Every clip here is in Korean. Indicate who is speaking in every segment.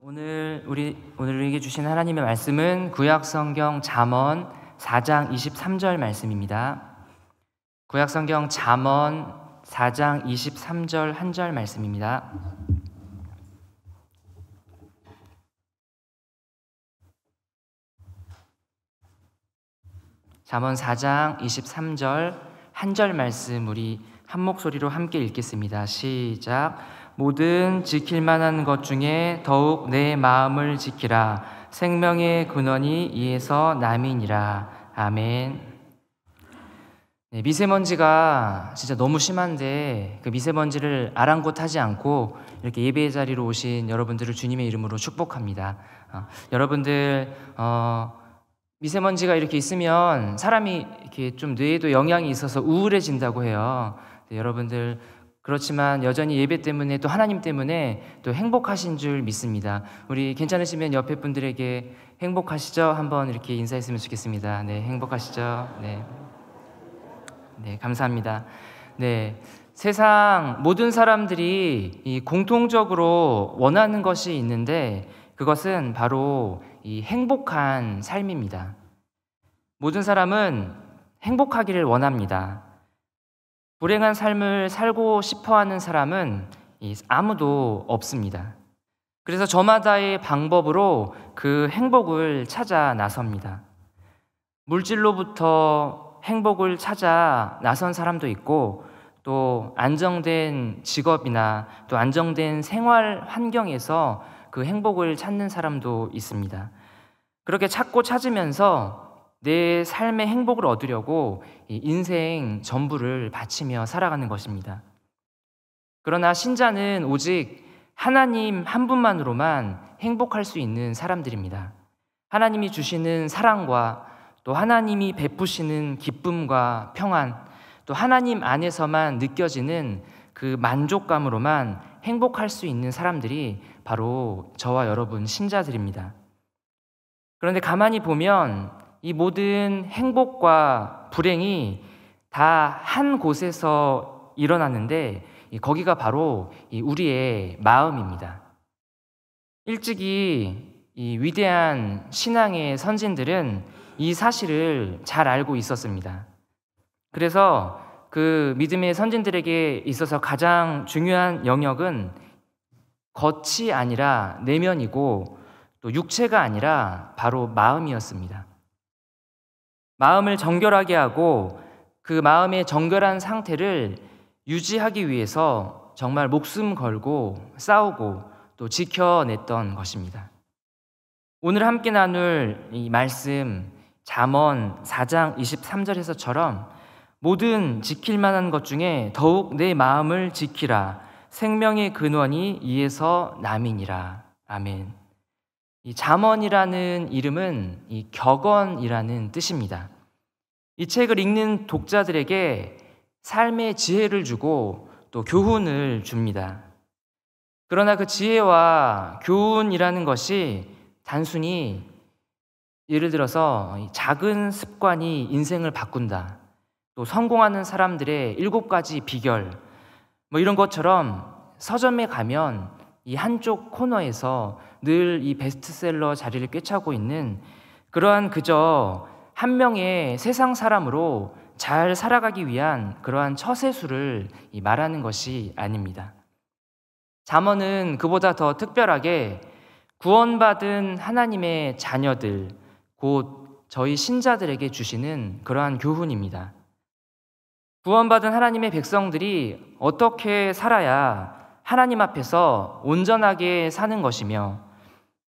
Speaker 1: 오늘 우리에게 주신 하나님의 말씀은 구약성경 잠언 4장 23절 말씀입니다. 구약성경 잠언 4장 23절 한 절 말씀입니다. 잠언 4장 23절 한 절 말씀 우리 한 목소리로 함께 읽겠습니다. 시작. 모든 지킬 만한 것 중에 더욱 내 마음을 지키라. 생명의 근원이 이에서 남이니라. 아멘. 네, 미세먼지가 진짜 너무 심한데 그 미세먼지를 아랑곳하지 않고 이렇게 예배의 자리로 오신 여러분들을 주님의 이름으로 축복합니다. 여러분들 미세먼지가 이렇게 있으면 사람이 이렇게 좀 뇌에도 영향이 있어서 우울해진다고 해요. 네, 여러분들 그렇지만 여전히 예배 때문에 또 하나님 때문에 또 행복하신 줄 믿습니다. 우리 괜찮으시면 옆에 분들에게 행복하시죠? 한번 이렇게 인사했으면 좋겠습니다. 네, 행복하시죠? 네, 감사합니다. 네, 세상 모든 사람들이 이 공통적으로 원하는 것이 있는데 그것은 바로 이 행복한 삶입니다. 모든 사람은 행복하기를 원합니다. 불행한 삶을 살고 싶어하는 사람은 아무도 없습니다. 그래서 저마다의 방법으로 그 행복을 찾아 나섭니다. 물질로부터 행복을 찾아 나선 사람도 있고 또 안정된 직업이나 또 안정된 생활 환경에서 그 행복을 찾는 사람도 있습니다. 그렇게 찾고 찾으면서 내 삶의 행복을 얻으려고 인생 전부를 바치며 살아가는 것입니다. 그러나 신자는 오직 하나님 한 분만으로만 행복할 수 있는 사람들입니다. 하나님이 주시는 사랑과 또 하나님이 베푸시는 기쁨과 평안, 또 하나님 안에서만 느껴지는 그 만족감으로만 행복할 수 있는 사람들이 바로 저와 여러분 신자들입니다. 그런데 가만히 보면 이 모든 행복과 불행이 다 한 곳에서 일어나는데 거기가 바로 우리의 마음입니다. 일찍이 이 위대한 신앙의 선진들은 이 사실을 잘 알고 있었습니다. 그래서 그 믿음의 선진들에게 있어서 가장 중요한 영역은 겉이 아니라 내면이고 또 육체가 아니라 바로 마음이었습니다. 마음을 정결하게 하고 그 마음의 정결한 상태를 유지하기 위해서 정말 목숨 걸고 싸우고 또 지켜냈던 것입니다. 오늘 함께 나눌 이 말씀 잠언 4장 23절에서처럼 모든 지킬 만한 것 중에 더욱 내 마음을 지키라. 생명의 근원이 이에서 남이니라. 아멘. 이 잠언이라는 이름은 이 격언이라는 뜻입니다. 이 책을 읽는 독자들에게 삶의 지혜를 주고 또 교훈을 줍니다. 그러나 그 지혜와 교훈이라는 것이 단순히 예를 들어서 작은 습관이 인생을 바꾼다, 또 성공하는 사람들의 7가지 비결 이런 것처럼 서점에 가면 이 한쪽 코너에서 늘 이 베스트셀러 자리를 꿰차고 있는 그러한 그저 한 명의 세상 사람으로 잘 살아가기 위한 그러한 처세술을 말하는 것이 아닙니다. 잠언은 그보다 더 특별하게 구원받은 하나님의 자녀들, 곧 저희 신자들에게 주시는 그러한 교훈입니다. 구원받은 하나님의 백성들이 어떻게 살아야 하나님 앞에서 온전하게 사는 것이며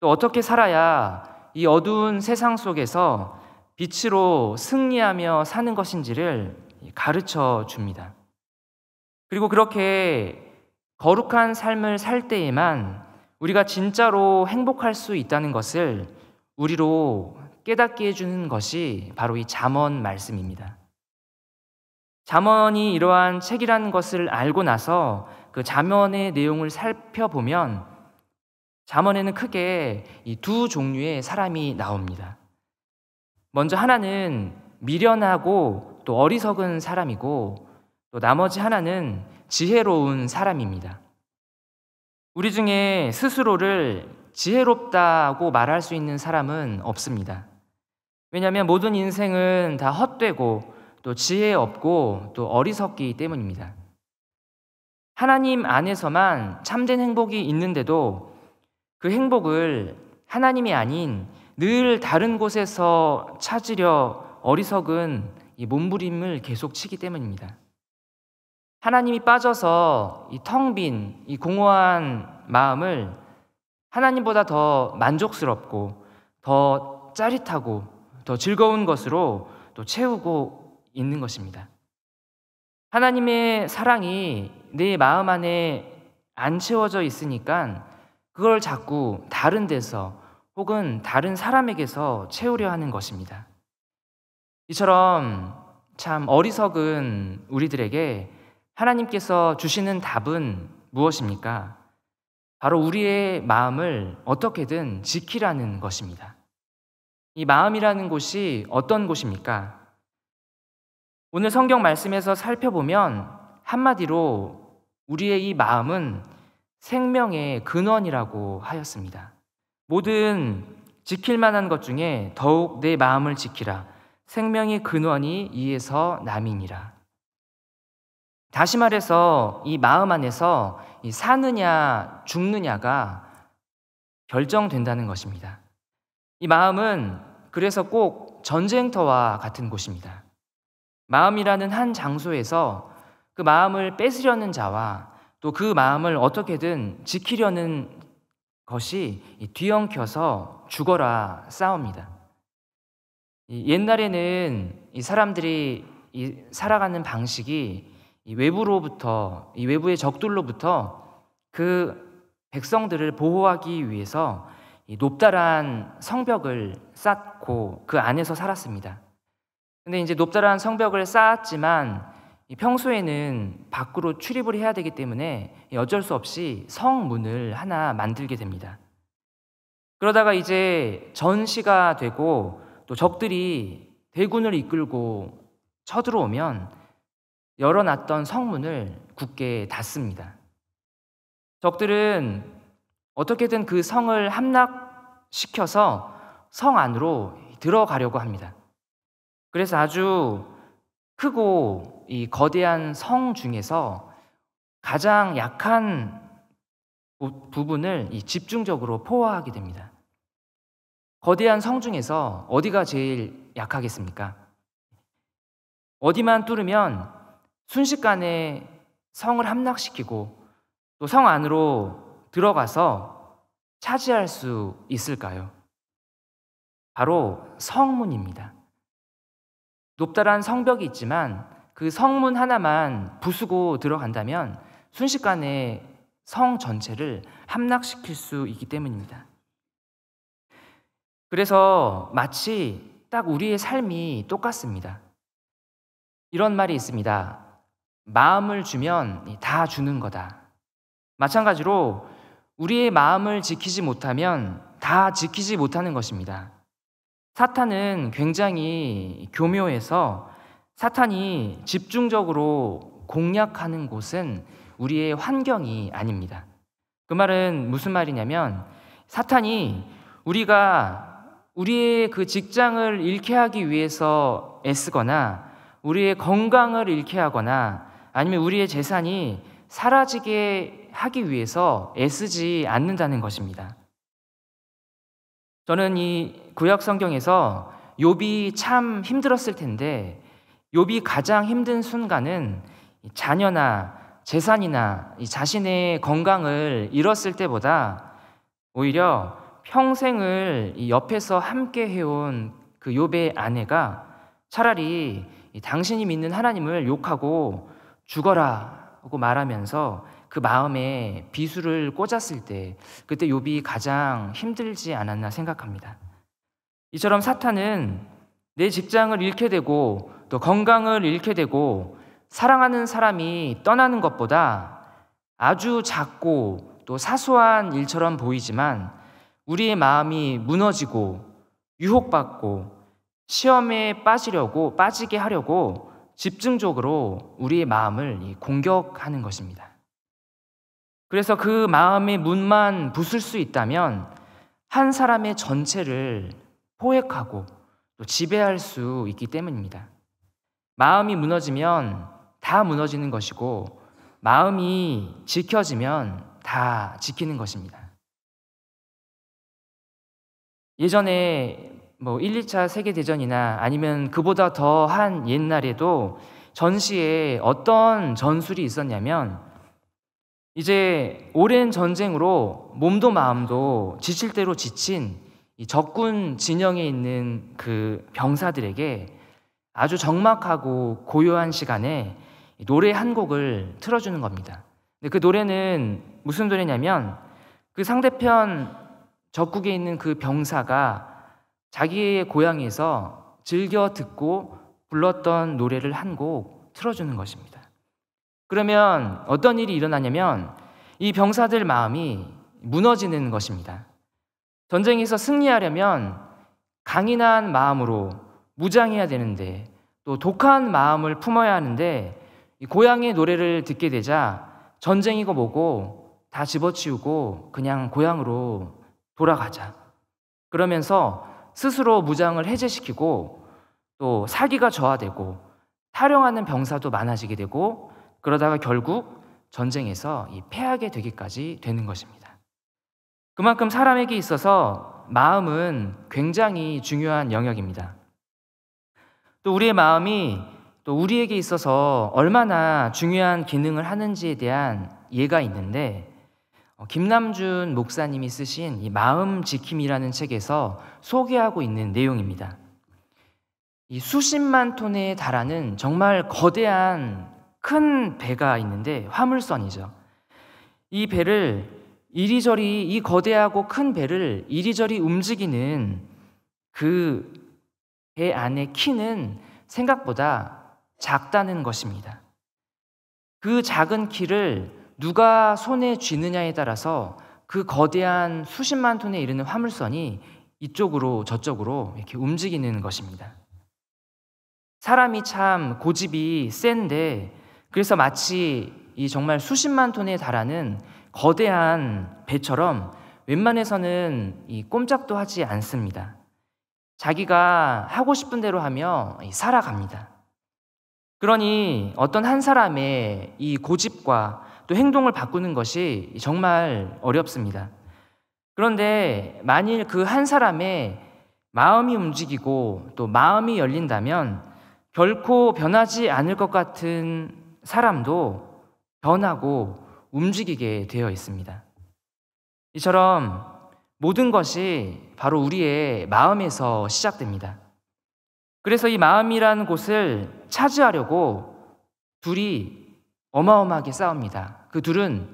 Speaker 1: 또 어떻게 살아야 이 어두운 세상 속에서 빛으로 승리하며 사는 것인지를 가르쳐 줍니다. 그리고 그렇게 거룩한 삶을 살 때에만 우리가 진짜로 행복할 수 있다는 것을 우리로 깨닫게 해주는 것이 바로 이 잠언 말씀입니다. 잠언이 이러한 책이라는 것을 알고 나서 그 잠언의 내용을 살펴보면 잠언에는 크게 이 두 종류의 사람이 나옵니다. 먼저 하나는 미련하고 또 어리석은 사람이고 또 나머지 하나는 지혜로운 사람입니다. 우리 중에 스스로를 지혜롭다고 말할 수 있는 사람은 없습니다. 왜냐하면 모든 인생은 다 헛되고 또 지혜 없고 또 어리석기 때문입니다. 하나님 안에서만 참된 행복이 있는데도 그 행복을 하나님이 아닌 늘 다른 곳에서 찾으려 어리석은 이 몸부림을 계속 치기 때문입니다. 하나님이 빠져서 이 텅 빈 이 공허한 마음을 하나님보다 더 만족스럽고 더 짜릿하고 더 즐거운 것으로 또 채우고 있는 것입니다. 하나님의 사랑이 내 마음 안에 안 채워져 있으니까 그걸 자꾸 다른 데서 혹은 다른 사람에게서 채우려 하는 것입니다. 이처럼 참 어리석은 우리들에게 하나님께서 주시는 답은 무엇입니까? 바로 우리의 마음을 어떻게든 지키라는 것입니다. 이 마음이라는 곳이 어떤 곳입니까? 오늘 성경 말씀에서 살펴보면 한마디로 우리의 이 마음은 생명의 근원이라고 하였습니다. 모든 지킬 만한 것 중에 더욱 내 마음을 지키라. 생명의 근원이 이에서 남이니라. 다시 말해서 이 마음 안에서 이 사느냐 죽느냐가 결정된다는 것입니다. 이 마음은 그래서 꼭 전쟁터와 같은 곳입니다. 마음이라는 한 장소에서 그 마음을 뺏으려는 자와 또 그 마음을 어떻게든 지키려는 것이 뒤엉켜서 죽어라 싸웁니다. 옛날에는 이 사람들이 살아가는 방식이 이 외부로부터, 이 외부의 적들로부터 그 백성들을 보호하기 위해서 이 높다란 성벽을 쌓고 그 안에서 살았습니다. 근데 이제 높다란 성벽을 쌓았지만 평소에는 밖으로 출입을 해야 되기 때문에 어쩔 수 없이 성문을 하나 만들게 됩니다. 그러다가 이제 전시가 되고 또 적들이 대군을 이끌고 쳐들어오면 열어놨던 성문을 굳게 닫습니다. 적들은 어떻게든 그 성을 함락시켜서 성 안으로 들어가려고 합니다. 그래서 아주 크고 이 거대한 성 중에서 가장 약한 부분을 집중적으로 포화하게 됩니다. 거대한 성 중에서 어디가 제일 약하겠습니까? 어디만 뚫으면 순식간에 성을 함락시키고 또 성 안으로 들어가서 차지할 수 있을까요? 바로 성문입니다. 높다란 성벽이 있지만 그 성문 하나만 부수고 들어간다면 순식간에 성 전체를 함락시킬 수 있기 때문입니다. 그래서 마치 딱 우리의 삶이 똑같습니다. 이런 말이 있습니다. 마음을 주면 다 주는 거다. 마찬가지로 우리의 마음을 지키지 못하면 다 지키지 못하는 것입니다. 사탄은 굉장히 교묘해서 사탄이 집중적으로 공략하는 곳은 우리의 환경이 아닙니다. 그 말은 무슨 말이냐면 사탄이 우리가 우리의 그 직장을 잃게 하기 위해서 애쓰거나 우리의 건강을 잃게 하거나 아니면 우리의 재산이 사라지게 하기 위해서 애쓰지 않는다는 것입니다. 저는 이 구약 성경에서 욥이 참 힘들었을 텐데 욥이 가장 힘든 순간은 자녀나 재산이나 자신의 건강을 잃었을 때보다 오히려 평생을 옆에서 함께 해온 그 욥의 아내가 차라리 당신이 믿는 하나님을 욕하고 죽어라 하고 말하면서 그 마음에 비수를 꽂았을 때 그때 욥이 가장 힘들지 않았나 생각합니다. 이처럼 사탄은 내 직장을 잃게 되고 또 건강을 잃게 되고 사랑하는 사람이 떠나는 것보다 아주 작고 또 사소한 일처럼 보이지만 우리의 마음이 무너지고 유혹받고 시험에 빠지게 하려고 집중적으로 우리의 마음을 공격하는 것입니다. 그래서 그 마음의 문만 부술 수 있다면 한 사람의 전체를 포획하고 또 지배할 수 있기 때문입니다. 마음이 무너지면 다 무너지는 것이고 마음이 지켜지면 다 지키는 것입니다. 예전에 1, 2차 세계대전이나 아니면 그보다 더한 옛날에도 전시에 어떤 전술이 있었냐면, 이제 오랜 전쟁으로 몸도 마음도 지칠 대로 지친 이 적군 진영에 있는 그 병사들에게 아주 적막하고 고요한 시간에 노래 한 곡을 틀어주는 겁니다. 근데 그 노래는 무슨 노래냐면, 그 상대편 적국에 있는 그 병사가 자기의 고향에서 즐겨 듣고 불렀던 노래를 한 곡 틀어주는 것입니다. 그러면 어떤 일이 일어나냐면 이 병사들 마음이 무너지는 것입니다. 전쟁에서 승리하려면 강인한 마음으로 무장해야 되는데, 또 독한 마음을 품어야 하는데, 이 고향의 노래를 듣게 되자 전쟁이고 뭐고 다 집어치우고 그냥 고향으로 돌아가자, 그러면서 스스로 무장을 해제시키고 또 사기가 저하되고 탈영하는 병사도 많아지게 되고, 그러다가 결국 전쟁에서 패하게 되기까지 되는 것입니다. 그만큼 사람에게 있어서 마음은 굉장히 중요한 영역입니다. 또 우리의 마음이 또 우리에게 있어서 얼마나 중요한 기능을 하는지에 대한 예가 있는데, 김남준 목사님이 쓰신 이 마음 지킴이라는 책에서 소개하고 있는 내용입니다. 이 수십만 톤에 달하는 정말 거대한 큰 배가 있는데, 화물선이죠. 이 배를 이리저리, 이 거대하고 큰 배를 이리저리 움직이는 그 배 안의 키는 생각보다 작다는 것입니다. 그 작은 키를 누가 손에 쥐느냐에 따라서 그 거대한 수십만 톤에 이르는 화물선이 이쪽으로 저쪽으로 이렇게 움직이는 것입니다. 사람이 참 고집이 센데, 그래서 마치 이 정말 수십만 톤에 달하는 거대한 배처럼 웬만해서는 꼼짝도 하지 않습니다. 자기가 하고 싶은 대로 하며 살아갑니다. 그러니 어떤 한 사람의 이 고집과 또 행동을 바꾸는 것이 정말 어렵습니다. 그런데 만일 그 한 사람의 마음이 움직이고 또 마음이 열린다면 결코 변하지 않을 것 같은 사람도 변하고 움직이게 되어 있습니다. 이처럼 모든 것이 바로 우리의 마음에서 시작됩니다. 그래서 이 마음이라는 곳을 차지하려고 둘이 어마어마하게 싸웁니다. 그 둘은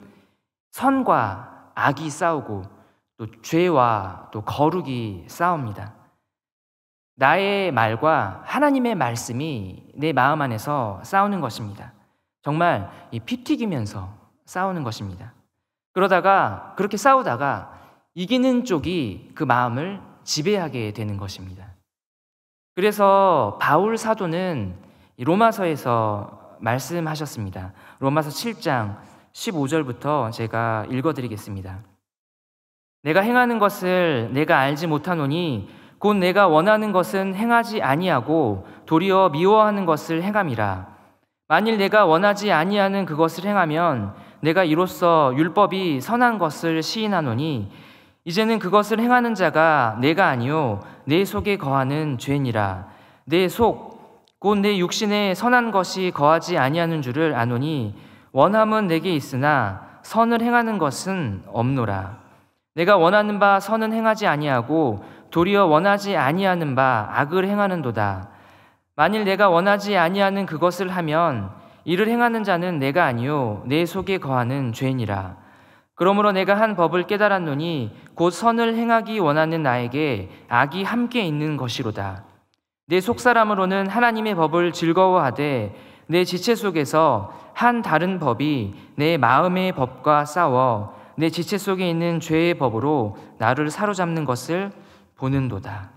Speaker 1: 선과 악이 싸우고 또 죄와 또 거룩이 싸웁니다. 나의 말과 하나님의 말씀이 내 마음 안에서 싸우는 것입니다. 정말 피 튀기면서 싸우는 것입니다. 그러다가 그렇게 싸우다가 이기는 쪽이 그 마음을 지배하게 되는 것입니다. 그래서 바울 사도는 로마서에서 말씀하셨습니다. 로마서 7장 15절부터 제가 읽어드리겠습니다. 내가 행하는 것을 내가 알지 못하노니 곧 내가 원하는 것은 행하지 아니하고 도리어 미워하는 것을 행함이라. 만일 내가 원하지 아니하는 그것을 행하면 내가 이로써 율법이 선한 것을 시인하노니 이제는 그것을 행하는 자가 내가 아니요 내 속에 거하는 죄니라. 내 속 곧 내 육신에 선한 것이 거하지 아니하는 줄을 아노니 원함은 내게 있으나 선을 행하는 것은 없노라. 내가 원하는 바 선은 행하지 아니하고 도리어 원하지 아니하는 바 악을 행하는도다. 만일 내가 원하지 아니하는 그것을 하면 이를 행하는 자는 내가 아니요 내 속에 거하는 죄니라. 그러므로 내가 한 법을 깨달았노니 곧 선을 행하기 원하는 나에게 악이 함께 있는 것이로다. 내 속사람으로는 하나님의 법을 즐거워하되 내 지체 속에서 한 다른 법이 내 마음의 법과 싸워 내 지체 속에 있는 죄의 법으로 나를 사로잡는 것을 보는도다.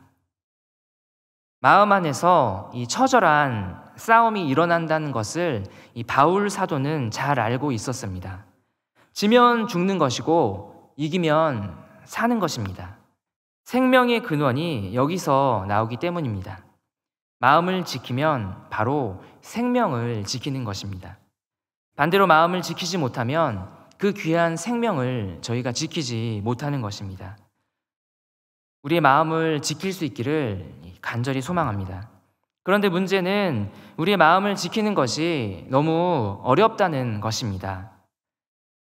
Speaker 1: 마음 안에서 이 처절한 싸움이 일어난다는 것을 이 바울 사도는 잘 알고 있었습니다. 지면 죽는 것이고 이기면 사는 것입니다. 생명의 근원이 여기서 나오기 때문입니다. 마음을 지키면 바로 생명을 지키는 것입니다. 반대로 마음을 지키지 못하면 그 귀한 생명을 저희가 지키지 못하는 것입니다. 우리의 마음을 지킬 수 있기를 간절히 소망합니다. 그런데 문제는 우리의 마음을 지키는 것이 너무 어렵다는 것입니다.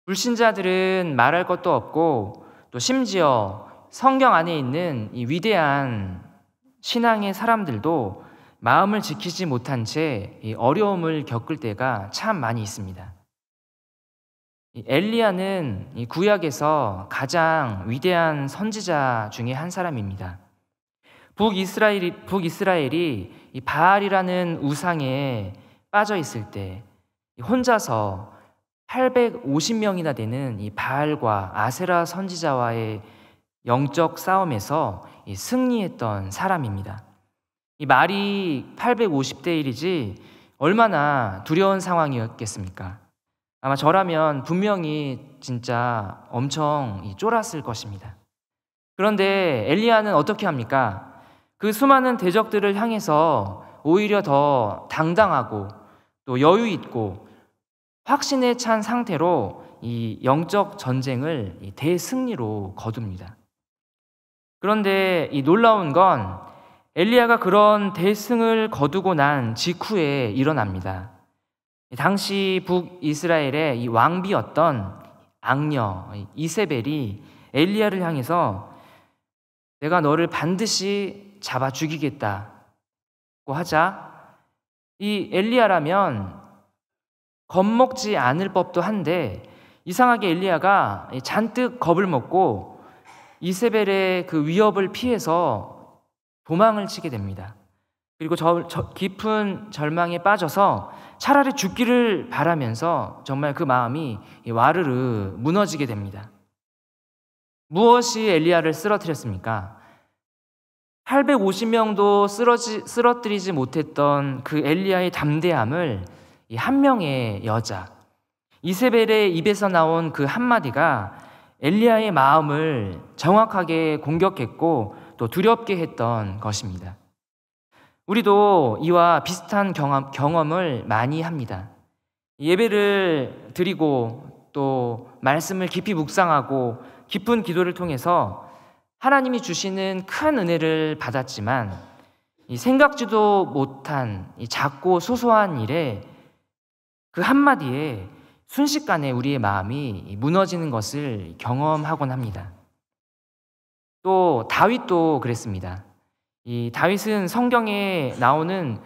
Speaker 1: 불신자들은 말할 것도 없고 또 심지어 성경 안에 있는 이 위대한 신앙의 사람들도 마음을 지키지 못한 채 이 어려움을 겪을 때가 참 많이 있습니다. 이 엘리야는 이 구약에서 가장 위대한 선지자 중에 한 사람입니다. 북이스라엘이 이 바알이라는 우상에 빠져 있을 때 혼자서 850명이나 되는 이 바알과 아세라 선지자와의 영적 싸움에서 승리했던 사람입니다. 이 말이 850대 1이지 얼마나 두려운 상황이었겠습니까? 아마 저라면 분명히 진짜 엄청 쫄았을 것입니다. 그런데 엘리야는 어떻게 합니까? 그 수많은 대적들을 향해서 오히려 더 당당하고 또 여유 있고 확신에 찬 상태로 이 영적 전쟁을 대승리로 거둡니다. 그런데 이 놀라운 건 엘리야가 그런 대승을 거두고 난 직후에 일어납니다. 당시 북이스라엘의 이 왕비였던 악녀 이세벨이 엘리야를 향해서 내가 너를 반드시 잡아 죽이겠다고 하자 이 엘리야라면 겁먹지 않을 법도 한데 이상하게 엘리야가 잔뜩 겁을 먹고 이세벨의 그 위협을 피해서 도망을 치게 됩니다. 그리고 깊은 절망에 빠져서 차라리 죽기를 바라면서 정말 그 마음이 와르르 무너지게 됩니다. 무엇이 엘리야를 쓰러뜨렸습니까? 850명도 쓰러뜨리지 못했던 그 엘리야의 담대함을 한 명의 여자 이세벨의 입에서 나온 그 한마디가 엘리야의 마음을 정확하게 공격했고 또 두렵게 했던 것입니다. 우리도 이와 비슷한 경험을 많이 합니다. 예배를 드리고 또 말씀을 깊이 묵상하고 깊은 기도를 통해서 하나님이 주시는 큰 은혜를 받았지만 이 생각지도 못한 이 작고 소소한 일에 그 한마디에 순식간에 우리의 마음이 무너지는 것을 경험하곤 합니다. 또 다윗도 그랬습니다. 이 다윗은 성경에 나오는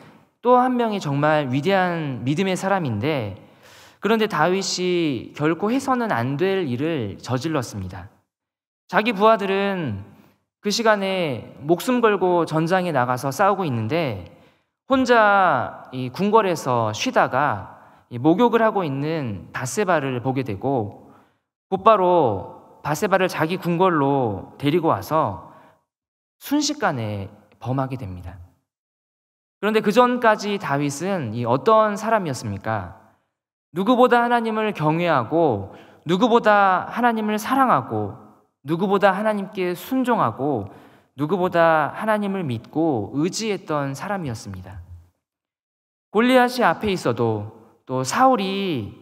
Speaker 1: 또 한 명의 정말 위대한 믿음의 사람인데 그런데 다윗이 결코 해서는 안 될 일을 저질렀습니다. 자기 부하들은 그 시간에 목숨 걸고 전장에 나가서 싸우고 있는데 혼자 이 궁궐에서 쉬다가 목욕을 하고 있는 밧세바를 보게 되고 곧바로 밧세바를 자기 궁궐로 데리고 와서 순식간에 범하게 됩니다. 그런데 그 전까지 다윗은 어떤 사람이었습니까? 누구보다 하나님을 경외하고 누구보다 하나님을 사랑하고 누구보다 하나님께 순종하고 누구보다 하나님을 믿고 의지했던 사람이었습니다. 골리앗이 앞에 있어도 또 사울이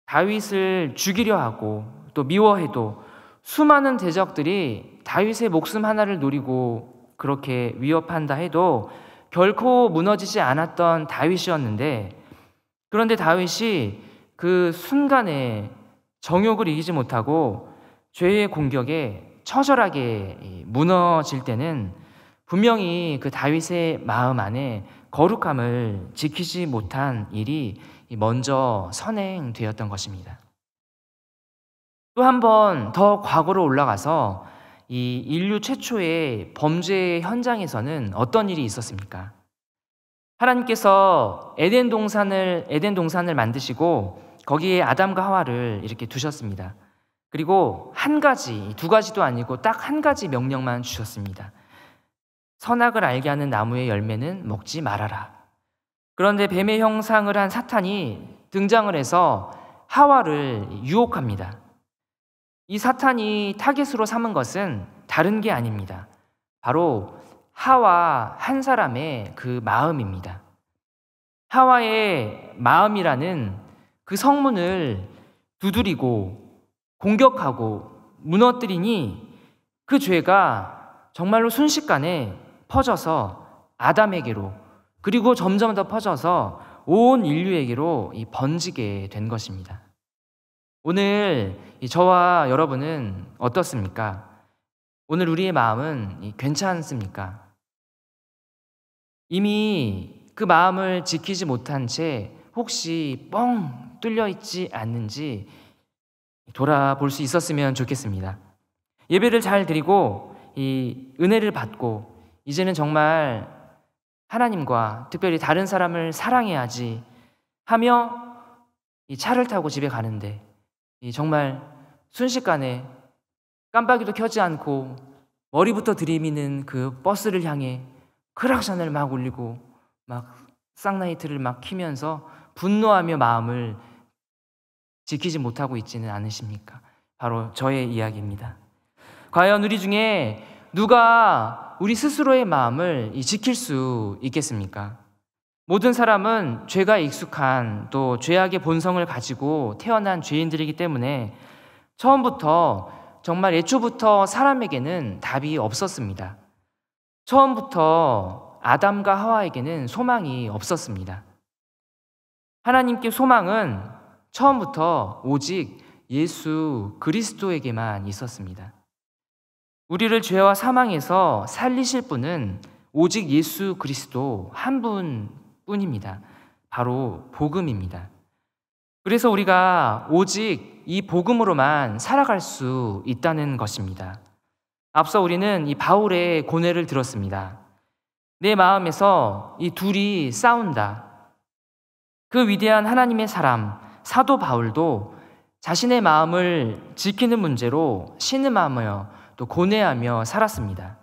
Speaker 1: 다윗을 죽이려 하고 또 미워해도 수많은 대적들이 다윗의 목숨 하나를 노리고 그렇게 위협한다 해도 결코 무너지지 않았던 다윗이었는데 그런데 다윗이 그 순간에 정욕을 이기지 못하고 죄의 공격에 처절하게 무너질 때는 분명히 그 다윗의 마음 안에 거룩함을 지키지 못한 일이 먼저 선행되었던 것입니다. 또 한 번 더 과거로 올라가서 이 인류 최초의 범죄 현장에서는 어떤 일이 있었습니까? 하나님께서 에덴 동산을 만드시고 거기에 아담과 하와를 이렇게 두셨습니다. 그리고 한 가지, 두 가지도 아니고 딱 한 가지 명령만 주셨습니다. 선악을 알게 하는 나무의 열매는 먹지 말아라. 그런데 뱀의 형상을 한 사탄이 등장을 해서 하와를 유혹합니다. 이 사탄이 타겟으로 삼은 것은 다른 게 아닙니다. 바로 하와 한 사람의 그 마음입니다. 하와의 마음이라는 그 성문을 두드리고 공격하고 무너뜨리니 그 죄가 정말로 순식간에 퍼져서 아담에게로, 그리고 점점 더 퍼져서 온 인류에게로 번지게 된 것입니다. 오늘 저와 여러분은 어떻습니까? 오늘 우리의 마음은 괜찮습니까? 이미 그 마음을 지키지 못한 채 혹시 뻥 뚫려 있지 않는지 돌아볼 수 있었으면 좋겠습니다. 예배를 잘 드리고 이 은혜를 받고 이제는 정말 하나님과 특별히 다른 사람을 사랑해야지 하며 이 차를 타고 집에 가는데 정말 순식간에 깜빡이도 켜지 않고 머리부터 들이미는 그 버스를 향해 크락션을 막 울리고 막 쌍라이트를 막 키면서 분노하며 마음을 지키지 못하고 있지는 않으십니까? 바로 저의 이야기입니다. 과연 우리 중에 누가 우리 스스로의 마음을 지킬 수 있겠습니까? 모든 사람은 죄가 익숙한 또 죄악의 본성을 가지고 태어난 죄인들이기 때문에 처음부터 정말 애초부터 사람에게는 답이 없었습니다. 처음부터 아담과 하와에게는 소망이 없었습니다. 하나님께 소망은 처음부터 오직 예수 그리스도에게만 있었습니다. 우리를 죄와 사망에서 살리실 분은 오직 예수 그리스도 한 분뿐입니다. 바로 복음입니다. 그래서 우리가 오직 이 복음으로만 살아갈 수 있다는 것입니다. 앞서 우리는 이 바울의 고뇌를 들었습니다. 내 마음에서 이 둘이 싸운다. 그 위대한 하나님의 사람 사도 바울도 자신의 마음을 지키는 문제로 신음하며 또 고뇌하며 살았습니다.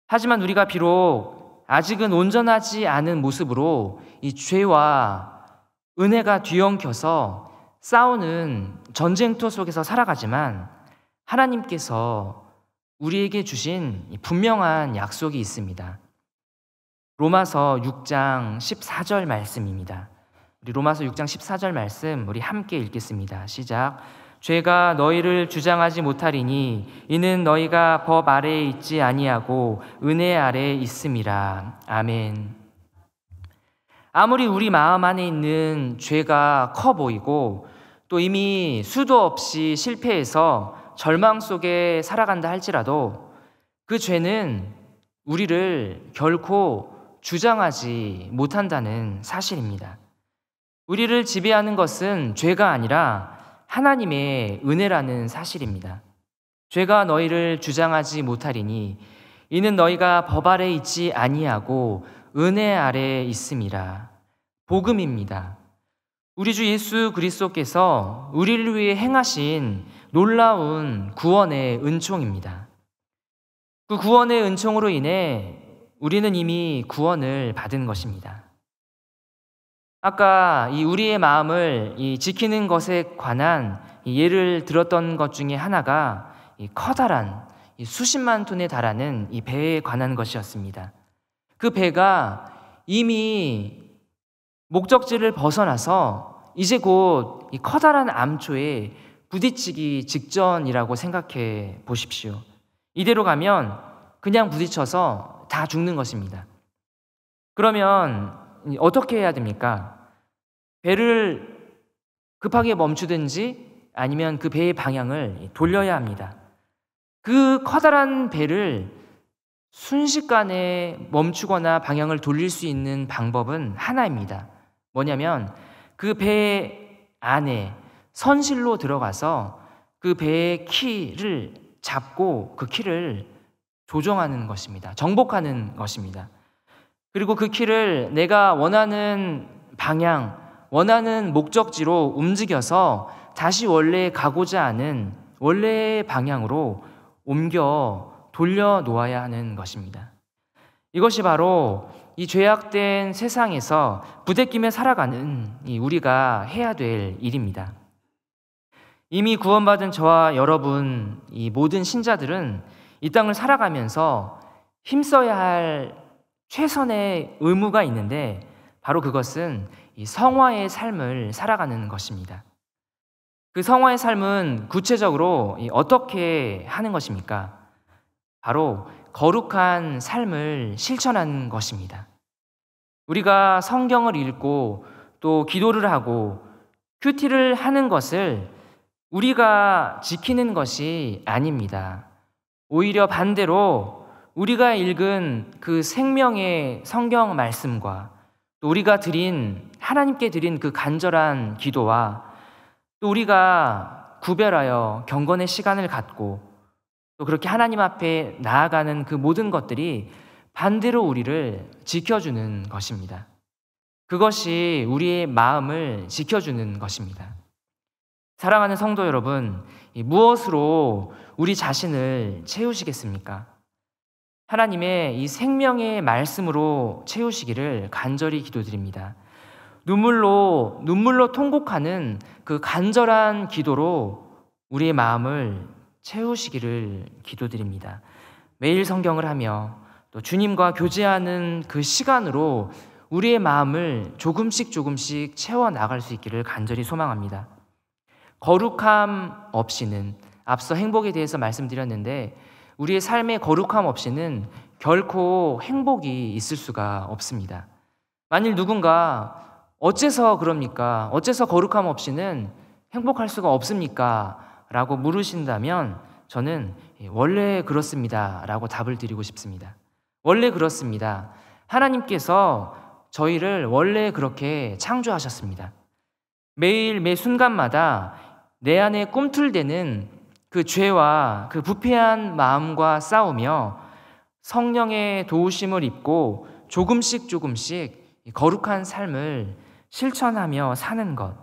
Speaker 1: 하지만 우리가 비록 아직은 온전하지 않은 모습으로 이 죄와 은혜가 뒤엉켜서 싸우는 전쟁터 속에서 살아가지만 하나님께서 우리에게 주신 분명한 약속이 있습니다. 로마서 6장 14절 말씀입니다. 우리 로마서 6장 14절 말씀 우리 함께 읽겠습니다. 시작. 죄가 너희를 주장하지 못하리니 이는 너희가 법 아래에 있지 아니하고 은혜 아래에 있음이라. 아멘. 아무리 우리 마음 안에 있는 죄가 커 보이고 또 이미 수도 없이 실패해서 절망 속에 살아간다 할지라도 그 죄는 우리를 결코 주장하지 못한다는 사실입니다. 우리를 지배하는 것은 죄가 아니라 하나님의 은혜라는 사실입니다. 죄가 너희를 주장하지 못하리니 이는 너희가 법 아래 있지 아니하고 은혜 아래 있음이라. 복음입니다. 우리 주 예수 그리스도께서 우리를 위해 행하신 놀라운 구원의 은총입니다. 그 구원의 은총으로 인해 우리는 이미 구원을 받은 것입니다. 아까 이 우리의 마음을 지키는 것에 관한 예를 들었던 것 중에 하나가 커다란 수십만 톤에 달하는 이 배에 관한 것이었습니다. 그 배가 이미 목적지를 벗어나서 이제 곧 이 커다란 암초에 부딪히기 직전이라고 생각해 보십시오. 이대로 가면 그냥 부딪혀서 다 죽는 것입니다. 그러면 어떻게 해야 됩니까? 배를 급하게 멈추든지 아니면 그 배의 방향을 돌려야 합니다. 그 커다란 배를 순식간에 멈추거나 방향을 돌릴 수 있는 방법은 하나입니다. 뭐냐면 그 배 안에 선실로 들어가서 그 배의 키를 잡고 그 키를 조정하는 것입니다. 정복하는 것입니다. 그리고 그 키를 내가 원하는 방향, 원하는 목적지로 움직여서 다시 원래 가고자 하는 원래의 방향으로 옮겨 돌려 놓아야 하는 것입니다. 이것이 바로 이 죄악된 세상에서 부대끼며 살아가는 우리가 해야 될 일입니다. 이미 구원받은 저와 여러분, 이 모든 신자들은 이 땅을 살아가면서 힘써야 할 최선의 의무가 있는데 바로 그것은 이 성화의 삶을 살아가는 것입니다. 그 성화의 삶은 구체적으로 어떻게 하는 것입니까? 바로 거룩한 삶을 실천하는 것입니다. 우리가 성경을 읽고 또 기도를 하고 큐티를 하는 것을 우리가 지키는 것이 아닙니다. 오히려 반대로 우리가 읽은 그 생명의 성경 말씀과 또 우리가 하나님께 드린 그 간절한 기도와 또 우리가 구별하여 경건의 시간을 갖고 또 그렇게 하나님 앞에 나아가는 그 모든 것들이 반대로 우리를 지켜주는 것입니다. 그것이 우리의 마음을 지켜주는 것입니다. 사랑하는 성도 여러분, 무엇으로 우리 자신을 채우시겠습니까? 하나님의 이 생명의 말씀으로 채우시기를 간절히 기도드립니다. 눈물로 통곡하는 그 간절한 기도로 우리의 마음을 채우시기를 기도드립니다. 매일 성경을 하며 또 주님과 교제하는 그 시간으로 우리의 마음을 조금씩 채워 나갈 수 있기를 간절히 소망합니다. 거룩함 없이는, 앞서 행복에 대해서 말씀드렸는데 우리의 삶의 거룩함 없이는 결코 행복이 있을 수가 없습니다. 만일 누군가 어째서 그럽니까? 어째서 거룩함 없이는 행복할 수가 없습니까? 라고 물으신다면 저는 원래 그렇습니다 라고 답을 드리고 싶습니다. 원래 그렇습니다. 하나님께서 저희를 원래 그렇게 창조하셨습니다. 매일 매 순간마다 내 안에 꿈틀대는 그 죄와 그 부패한 마음과 싸우며 성령의 도우심을 입고 조금씩 거룩한 삶을 실천하며 사는 것,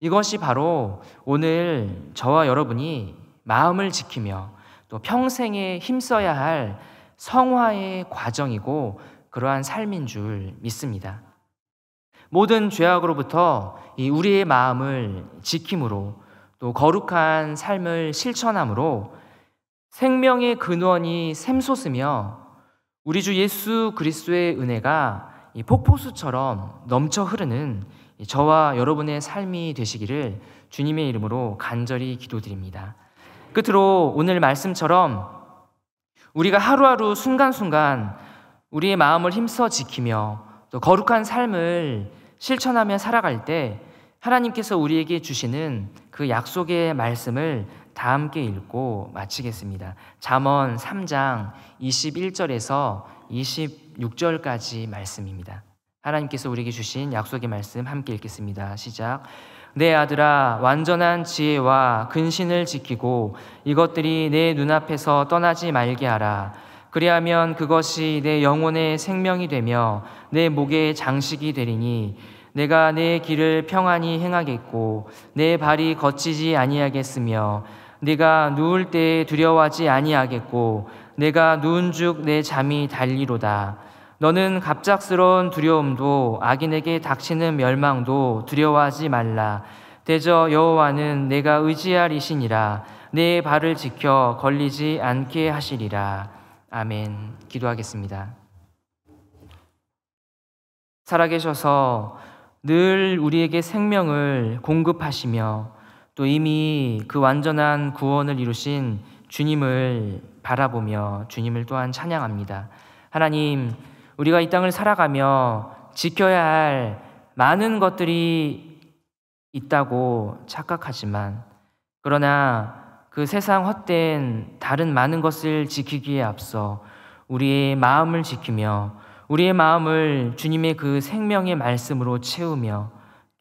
Speaker 1: 이것이 바로 오늘 저와 여러분이 마음을 지키며 또 평생에 힘써야 할 성화의 과정이고 그러한 삶인 줄 믿습니다. 모든 죄악으로부터 우리의 마음을 지킴으로 또 거룩한 삶을 실천함으로 생명의 근원이 샘솟으며 우리 주 예수 그리스도의 은혜가 이 폭포수처럼 넘쳐 흐르는 저와 여러분의 삶이 되시기를 주님의 이름으로 간절히 기도드립니다. 끝으로 오늘 말씀처럼 우리가 하루하루 순간순간 우리의 마음을 힘써 지키며 또 거룩한 삶을 실천하며 살아갈 때 하나님께서 우리에게 주시는 그 약속의 말씀을 다 함께 읽고 마치겠습니다. 잠언 3장 21절에서 26절까지 말씀입니다. 하나님께서 우리에게 주신 약속의 말씀 함께 읽겠습니다. 시작. 내 아들아, 완전한 지혜와 근신을 지키고 이것들이 내 눈앞에서 떠나지 말게 하라. 그리하면 그것이 내 영혼의 생명이 되며 내 목의 장식이 되리니 내가 내 길을 평안히 행하겠고 내 발이 거치지 아니하겠으며 네가 누울 때에 두려워하지 아니하겠고 내가 누운 즉 내 잠이 달리로다. 너는 갑작스러운 두려움도 악인에게 닥치는 멸망도 두려워하지 말라. 대저 여호와는 내가 의지할 이시니라. 내 발을 지켜 걸리지 않게 하시리라. 아멘. 기도하겠습니다. 살아계셔서 늘 우리에게 생명을 공급하시며 또 이미 그 완전한 구원을 이루신 주님을 바라보며 주님을 또한 찬양합니다. 하나님, 우리가 이 땅을 살아가며 지켜야 할 많은 것들이 있다고 착각하지만 그러나 그 세상 헛된 다른 많은 것을 지키기에 앞서 우리의 마음을 지키며 우리의 마음을 주님의 그 생명의 말씀으로 채우며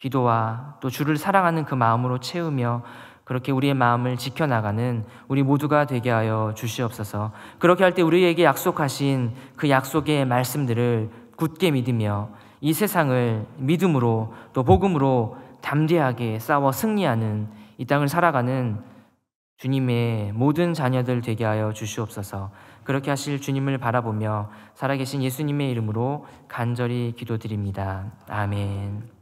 Speaker 1: 기도와 또 주를 사랑하는 그 마음으로 채우며 그렇게 우리의 마음을 지켜나가는 우리 모두가 되게 하여 주시옵소서. 그렇게 할 때 우리에게 약속하신 그 약속의 말씀들을 굳게 믿으며 이 세상을 믿음으로 또 복음으로 담대하게 싸워 승리하는 이 땅을 살아가는 주님의 모든 자녀들 되게 하여 주시옵소서. 그렇게 하실 주님을 바라보며 살아계신 예수님의 이름으로 간절히 기도드립니다. 아멘.